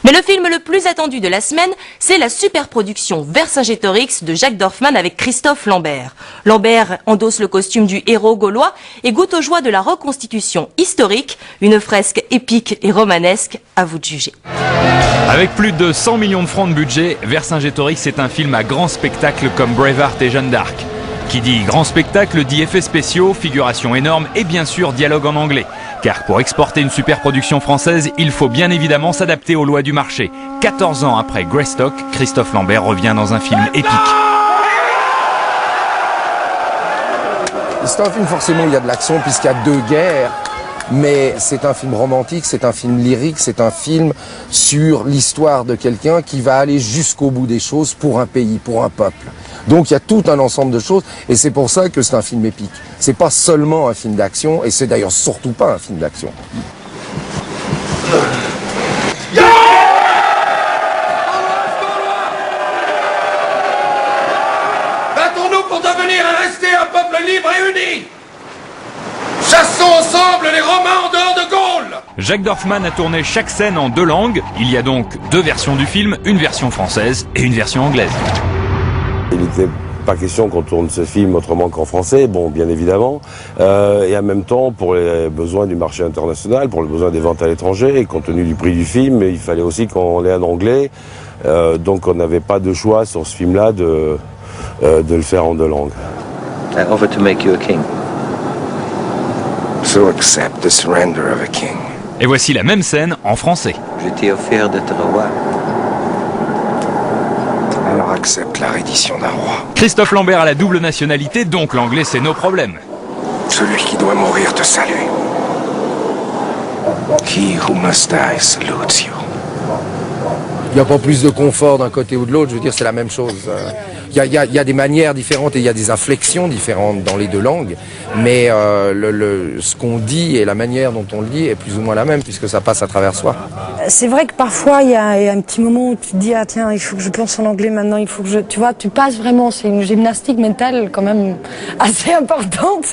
Mais le film le plus attendu de la semaine, c'est la super production Vercingétorix de Jacques Dorfman avec Christophe Lambert. Lambert endosse le costume du héros gaulois et goûte aux joies de la reconstitution historique, une fresque épique et romanesque, à vous de juger. Avec plus de 100 millions de francs de budget, Vercingétorix est un film à grand spectacle comme Braveheart et Jeanne d'Arc. Qui dit grand spectacle dit effets spéciaux, figuration énorme et bien sûr dialogue en anglais. Car pour exporter une super production française, il faut bien évidemment s'adapter aux lois du marché. 14 ans après Greystock, Christophe Lambert revient dans un film épique. C'est un film forcément où il y a de l'action puisqu'il y a 2 guerres. Mais c'est un film romantique, c'est un film lyrique, c'est un film sur l'histoire de quelqu'un qui va aller jusqu'au bout des choses pour un pays, pour un peuple. Donc il y a tout un ensemble de choses et c'est pour ça que c'est un film épique. C'est pas seulement un film d'action et c'est d'ailleurs surtout pas un film d'action. Battons-nous pour devenir et rester un peuple libre et uni. Chassons ensemble les Romains en dehors de Gaule. Jacques Dorfman a tourné chaque scène en 2 langues. Il y a donc 2 versions du film, une version française et une version anglaise. Il n'était pas question qu'on tourne ce film autrement qu'en français, bon, bien évidemment, et en même temps, pour les besoins du marché international, pour les besoins des ventes à l'étranger, et compte tenu du prix du film, il fallait aussi qu'on l'ait en anglais, donc on n'avait pas de choix sur ce film-là de le faire en 2 langues. I offer to make you a king. So accept the surrender of a king. Et voici la même scène en français. Je t'ai offert d'être roi. Alors accepte la reddition d'un roi. Christophe Lambert a la double nationalité, donc l'anglais c'est nos problèmes. Celui qui doit mourir te salue. He who must die salutes you. Il n'y a pas plus de confort d'un côté ou de l'autre, je veux dire, c'est la même chose. Il y a des manières différentes et il y a des inflexions différentes dans les 2 langues, mais ce qu'on dit et la manière dont on le dit est plus ou moins la même, puisque ça passe à travers soi. C'est vrai que parfois, il y a un petit moment où tu te dis « Ah tiens, il faut que je pense en anglais maintenant, il faut que je... » Tu vois, tu passes vraiment, c'est une gymnastique mentale quand même assez importante.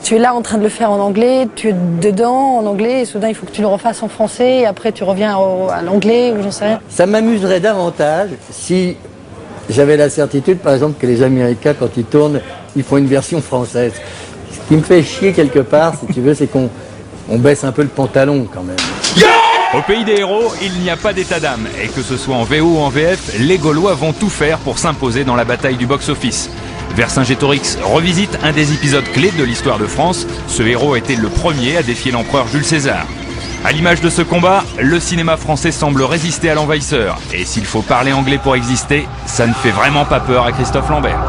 Tu es là en train de le faire en anglais, tu es dedans en anglais, et soudain il faut que tu le refasses en français, et après tu reviens à l'anglais, ou j'en sais rien. Ça m'amuserait davantage si j'avais la certitude, par exemple, que les Américains, quand ils tournent, ils font une version française. Ce qui me fait chier quelque part, si tu veux, c'est qu'on baisse un peu le pantalon quand même. Au pays des héros, il n'y a pas d'état d'âme. Et que ce soit en VO ou en VF, les Gaulois vont tout faire pour s'imposer dans la bataille du box-office. Vercingétorix revisite un des épisodes clés de l'histoire de France. Ce héros était le premier à défier l'empereur Jules César. À l'image de ce combat, le cinéma français semble résister à l'envahisseur. Et s'il faut parler anglais pour exister, ça ne fait vraiment pas peur à Christophe Lambert.